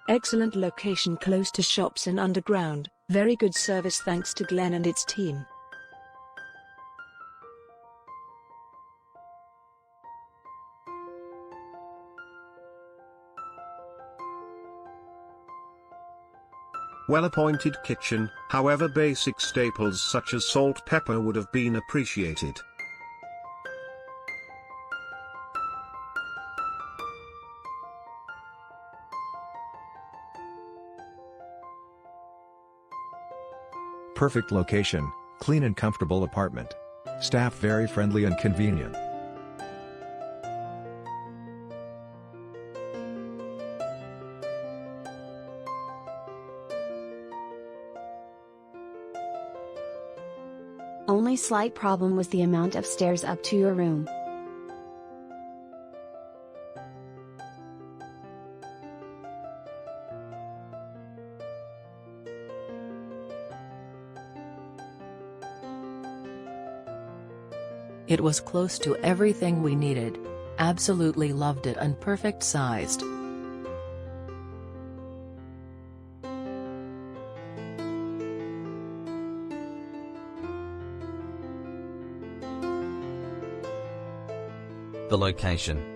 Excellent location close to shops and underground, very good service thanks to Glenn and its team. Well-appointed kitchen, however basic staples such as salt pepper would have been appreciated. Perfect location, clean and comfortable apartment. Staff very friendly and convenient. Only slight problem was the amount of stairs up to your room. It was close to everything we needed. Absolutely loved it and perfect sized. The location,